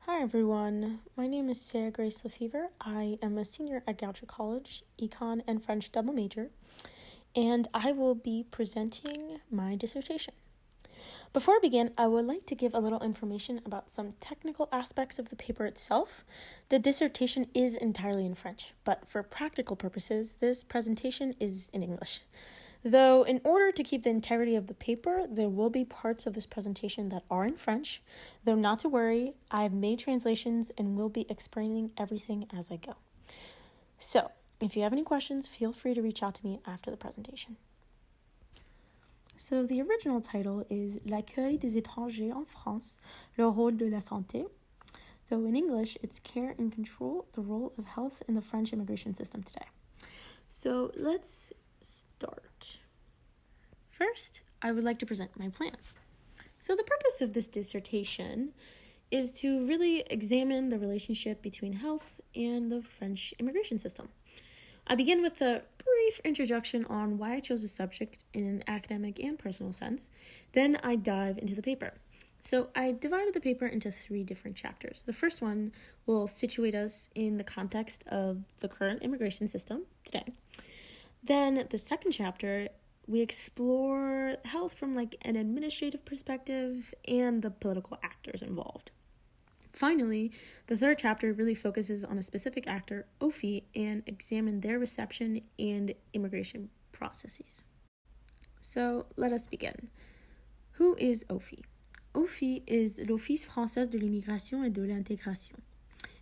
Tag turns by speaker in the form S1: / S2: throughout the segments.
S1: Hi everyone, my name is Sarah Grace Lefevre. I am a senior at Goucher College, Econ and French double major, and I will be presenting my dissertation. Before I begin, I would like to give a little information about some technical aspects of the paper itself. The dissertation is entirely in French, but for practical purposes, this presentation is in English. Though, in order to keep the integrity of the paper, there will be parts of this presentation that are in French. Though not to worry, I've made translations and will be explaining everything as I go. So, if you have any questions, feel free to reach out to me after the presentation. So, the original title is L'accueil des étrangers en France, le rôle de la santé. Though in English, it's Care and Control, the role of health in the French immigration system today. So, let's start. First, I would like to present my plan. So the purpose of this dissertation is to really examine the relationship between health and the French immigration system. I begin with a brief introduction on why I chose the subject in an academic and personal sense. Then I dive into the paper. So I divided the paper into 3 different chapters. The first one will situate us in the context of the current immigration system today. Then the second chapter, we explore health from an administrative perspective and the political actors involved. Finally, the third chapter really focuses on a specific actor, OFI, and examine their reception and immigration processes. So let us begin. Who is OFI? OFI is l'Office Français de l'Immigration et de l'Intégration.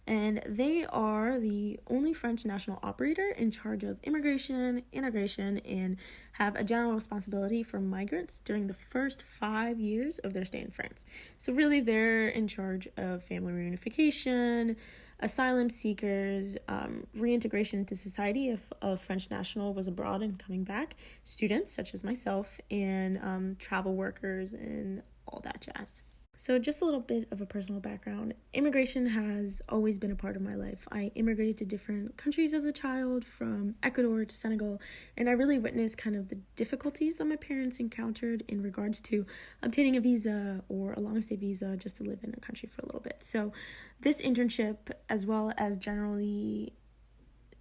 S1: And they are the only French national operator in charge of immigration, integration, and have a general responsibility for migrants during the first 5 years of their stay in France. So really, they're in charge of family reunification, asylum seekers, reintegration into society if a French national was abroad and coming back, students such as myself, and travel workers and all that jazz. So just a little bit of a personal background. Immigration has always been a part of my life. I immigrated to different countries as a child, from Ecuador to Senegal, and I really witnessed kind of the difficulties that my parents encountered in regards to obtaining a visa or a long-stay visa just to live in a country for a little bit. So this internship, as well as generally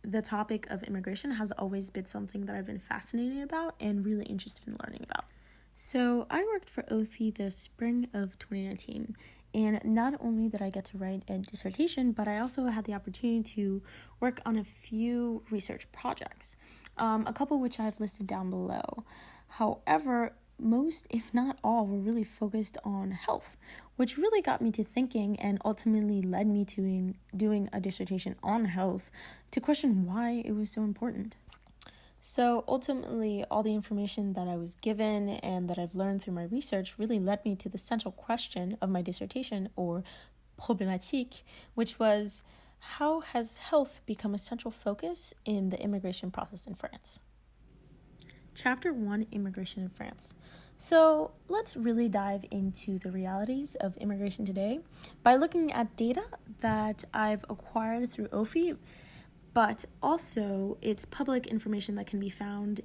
S1: the topic of immigration, has always been something that I've been fascinated about and really interested in learning about. So I worked for OFI the spring of 2019, and not only did I get to write a dissertation, but I also had the opportunity to work on a few research projects, a couple which I've listed down below. However, most, if not all, were really focused on health, which really got me to thinking and ultimately led me to doing a dissertation on health to question why it was so important. So ultimately, all the information that I was given and that I've learned through my research really led me to the central question of my dissertation, or problématique, which was, how has health become a central focus in the immigration process in France? Chapter 1, Immigration in France. So let's really dive into the realities of immigration today by looking at data that I've acquired through OFI, but also it's public information that can be found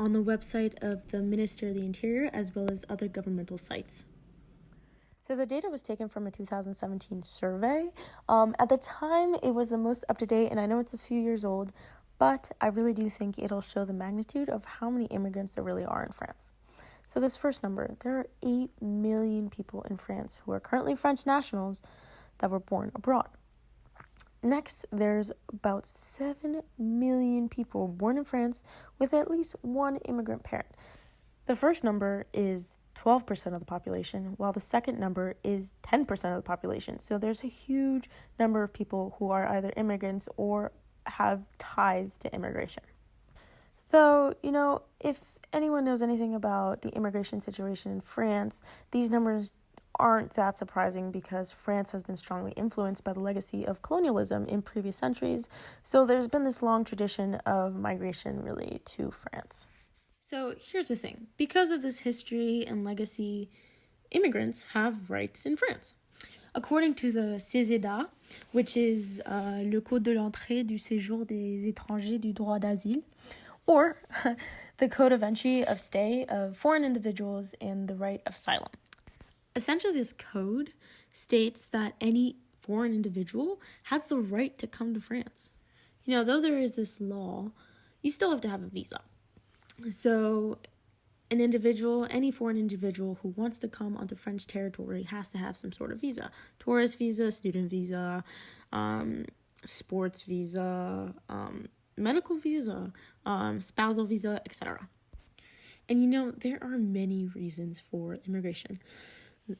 S1: on the website of the Minister of the Interior as well as other governmental sites. So the data was taken from a 2017 survey. At the time, it was the most up-to-date, and I know it's a few years old, but I really do think it'll show the magnitude of how many immigrants there really are in France. So this first number, there are 8 million people in France who are currently French nationals that were born abroad. Next, there's about 7 million people born in France with at least one immigrant parent. The first number is 12% of the population, while the second number is 10% of the population. So there's a huge number of people who are either immigrants or have ties to immigration. Though, if anyone knows anything about the immigration situation in France, these numbers aren't that surprising because France has been strongly influenced by the legacy of colonialism in previous centuries, so there's been this long tradition of migration really to France. So here's the thing. Because of this history and legacy, immigrants have rights in France. According to the CESEDA, which is le Code de l'entrée du séjour des étrangers du droit d'asile, or the Code of Entry of Stay of Foreign Individuals and the Right of Asylum. Essentially, this code states that any foreign individual has the right to come to France. You know, though there is this law, you still have to have a visa. So an individual, any foreign individual who wants to come onto French territory has to have some sort of visa. Tourist visa, student visa, sports visa, medical visa, spousal visa, etc. And you know, there are many reasons for immigration.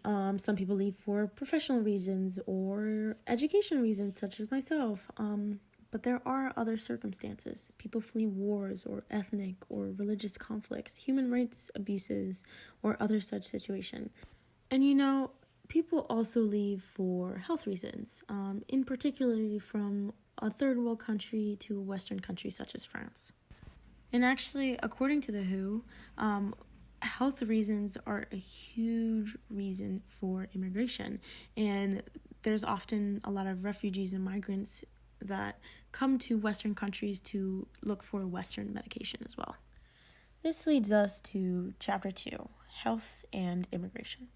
S1: Some people leave for professional reasons or education reasons, such as myself. But there are other circumstances. People flee wars or ethnic or religious conflicts, human rights abuses, or other such situations. And you know, people also leave for health reasons, in particular from a third world country to a Western country such as France. And actually, according to the WHO, health reasons are a huge reason for immigration. And there's often a lot of refugees and migrants that come to Western countries to look for Western medication as well. This leads us to Chapter 2, Health and Immigration.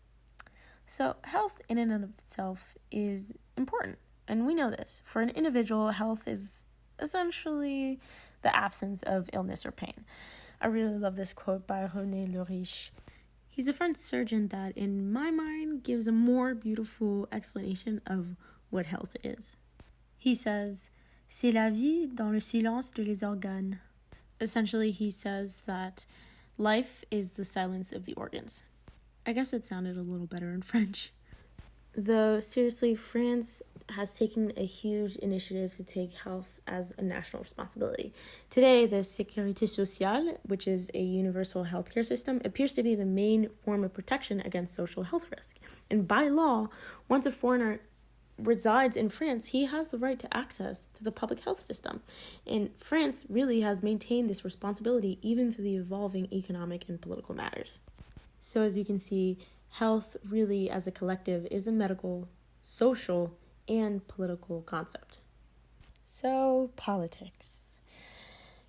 S1: So health in and of itself is important, and we know this. For an individual, health is essentially the absence of illness or pain. I really love this quote by René Leriche. He's a French surgeon that, in my mind, gives a more beautiful explanation of what health is. He says, "C'est la vie dans le silence de les organes." Essentially, he says that life is the silence of the organs. I guess it sounded a little better in French. Though, seriously, France has taken a huge initiative to take health as a national responsibility. Today, the Sécurité sociale, which is a universal healthcare system, appears to be the main form of protection against social health risk. And by law, once a foreigner resides in France, he has the right to access to the public health system. And France really has maintained this responsibility even through the evolving economic and political matters. So as you can see, health really as a collective is a medical, social, and political concept. So, politics.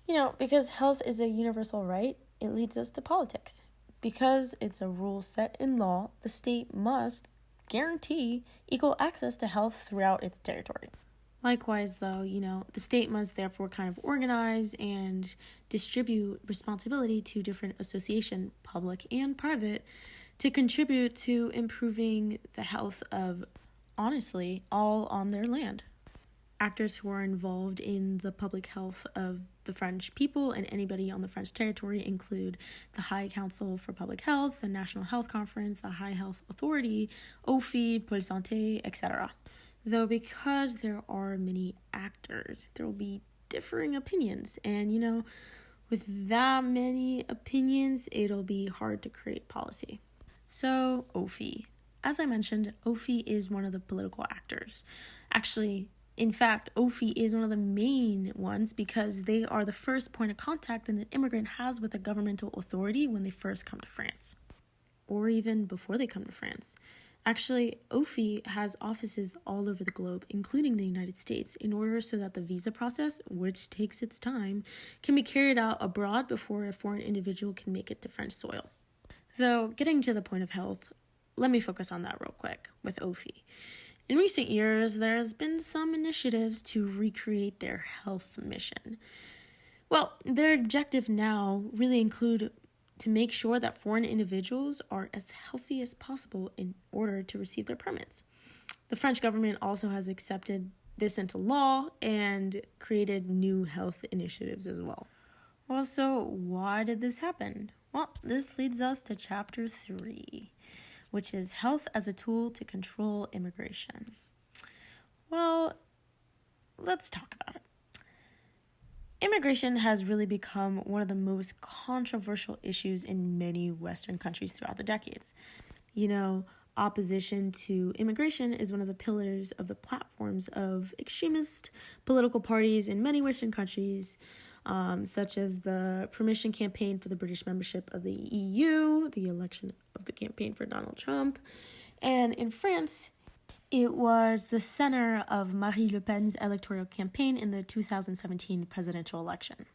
S1: You know, because health is a universal right, it leads us to politics. Because it's a rule set in law, the state must guarantee equal access to health throughout its territory. Likewise, though, you know, the state must therefore kind of organize and distribute responsibility to different associations, public and private, to contribute to improving the health of, honestly, all on their land. Actors who are involved in the public health of the French people and anybody on the French territory include the High Council for Public Health, the National Health Conference, the High Health Authority, OFI, Pôle Santé, etc. Though because there are many actors, there will be differing opinions. And, you know, with that many opinions, it'll be hard to create policy. So, OFI. As I mentioned, OFI is one of the political actors. Actually, in fact, OFI is one of the main ones because they are the first point of contact that an immigrant has with a governmental authority when they first come to France, or even before they come to France. Actually, OFI has offices all over the globe, including the United States, in order so that the visa process, which takes its time, can be carried out abroad before a foreign individual can make it to French soil. Though, getting to the point of health, let me focus on that real quick with OFI. In recent years, there has been some initiatives to recreate their health mission. Well, their objective now really include to make sure that foreign individuals are as healthy as possible in order to receive their permits. The French government also has accepted this into law and created new health initiatives as well. Well, so why did this happen? Well, this leads us to Chapter 3, which is health as a tool to control immigration. Well, let's talk about it. Immigration has really become one of the most controversial issues in many Western countries throughout the decades. You know, opposition to immigration is one of the pillars of the platforms of extremist political parties in many Western countries, such as the permission campaign for the British membership of the EU, the election of the campaign for Donald Trump, and in France, it was the center of Marine Le Pen's electoral campaign in the 2017 presidential election.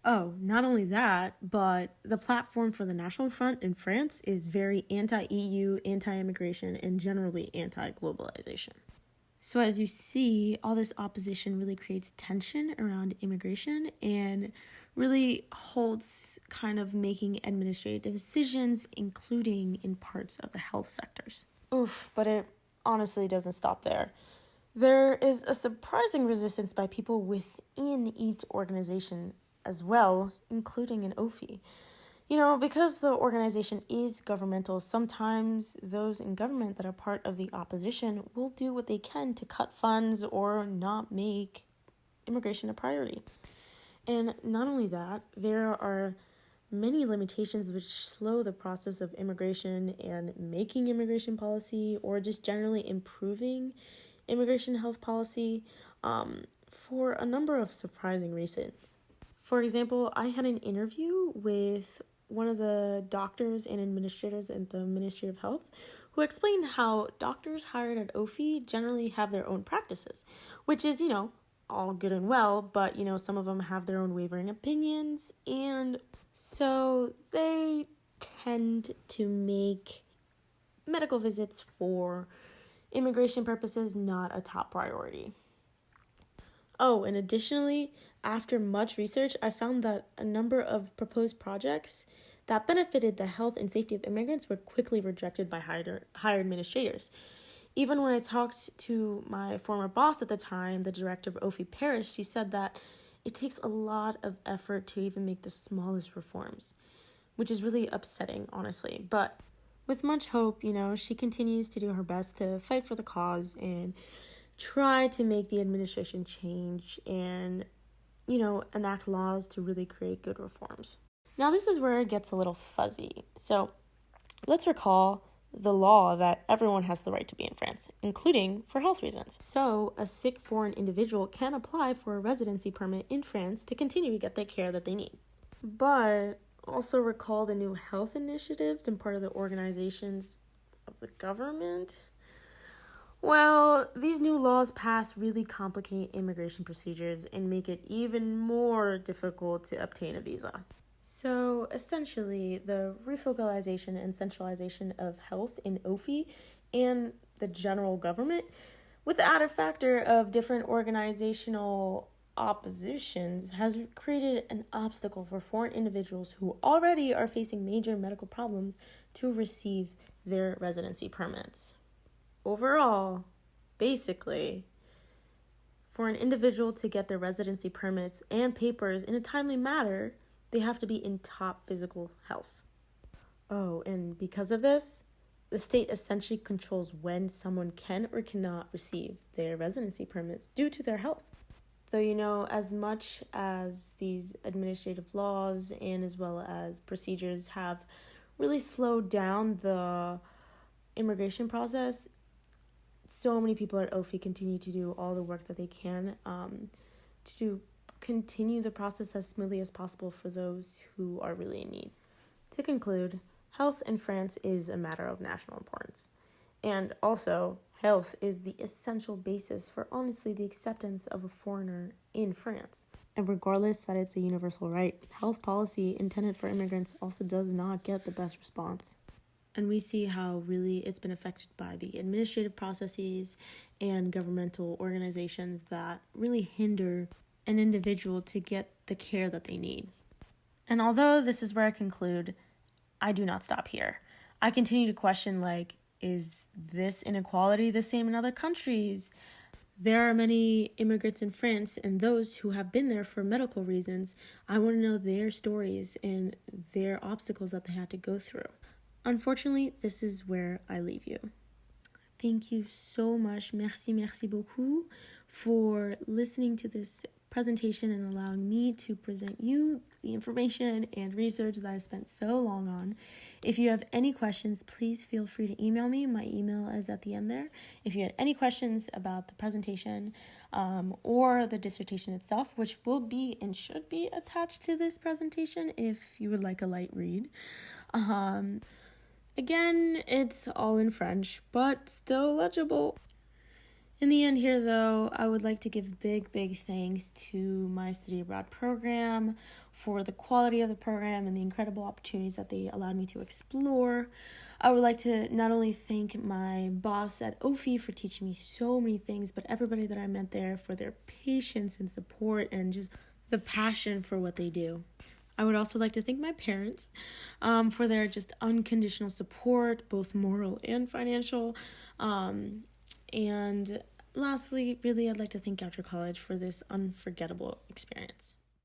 S1: Oh, not only that, but the platform for the National Front in France is very anti-EU, anti-immigration, and generally anti-globalization. So as you see, all this opposition really creates tension around immigration and really holds kind of making administrative decisions, including in parts of the health sectors. Oof, but it honestly doesn't stop there. There is a surprising resistance by people within each organization as well, including in OFI. Because the organization is governmental, sometimes those in government that are part of the opposition will do what they can to cut funds or not make immigration a priority. And not only that, there are many limitations which slow the process of immigration and making immigration policy or just generally improving immigration health policy for a number of surprising reasons. For example, I had an interview with one of the doctors and administrators at the Ministry of Health who explained how doctors hired at OFI generally have their own practices, which is, all good and well, but, some of them have their own wavering opinions, and so they tend to make medical visits for immigration purposes not a top priority. Oh, and additionally, after much research, I found that a number of proposed projects that benefited the health and safety of immigrants were quickly rejected by higher administrators. Even when I talked to my former boss at the time, the director of OFI Paris, she said that it takes a lot of effort to even make the smallest reforms, which is really upsetting, honestly. But with much hope, she continues to do her best to fight for the cause and try to make the administration change and, enact laws to really create good reforms. Now, this is where it gets a little fuzzy. So let's recall the law that everyone has the right to be in France, including for health reasons. So a sick foreign individual can apply for a residency permit in France to continue to get the care that they need. But also recall the new health initiatives and part of the organizations of the government. Well, these new laws passed really complicate immigration procedures and make it even more difficult to obtain a visa. So essentially, the refocalization and centralization of health in OFI and the general government, with the added factor of different organizational oppositions, has created an obstacle for foreign individuals who already are facing major medical problems to receive their residency permits. Overall, basically, for an individual to get their residency permits and papers in a timely manner, they have to be in top physical health. Oh, and because of this, the state essentially controls when someone can or cannot receive their residency permits due to their health. Though, as much as these administrative laws and as well as procedures have really slowed down the immigration process, so many people at OFI continue to do all the work that they can to continue the process as smoothly as possible for those who are really in need. To conclude, health in France is a matter of national importance. And also, health is the essential basis for, honestly, the acceptance of a foreigner in France. And regardless that it's a universal right, health policy intended for immigrants also does not get the best response. And we see how really it's been affected by the administrative processes and governmental organizations that really hinder an individual to get the care that they need. And although this is where I conclude, I do not stop here. I continue to question, is this inequality the same in other countries? There are many immigrants in France, and those who have been there for medical reasons, I want to know their stories and their obstacles that they had to go through. Unfortunately, this is where I leave you. Thank you so much. Merci beaucoup for listening to this presentation and allowing me to present you the information and research that I spent so long on. If you have any questions, please feel free to email me. My email is at the end there. If you had any questions about the presentation or the dissertation itself, which will be and should be attached to this presentation if you would like a light read. Again, it's all in French, but still legible. In the end here, though, I would like to give big thanks to my study abroad program for the quality of the program and the incredible opportunities that they allowed me to explore. I would like to not only thank my boss at OFI for teaching me so many things, but everybody that I met there for their patience and support and just the passion for what they do. I would also like to thank my parents for their just unconditional support, both moral and financial. And lastly, really, I'd like to thank Goucher College for this unforgettable experience.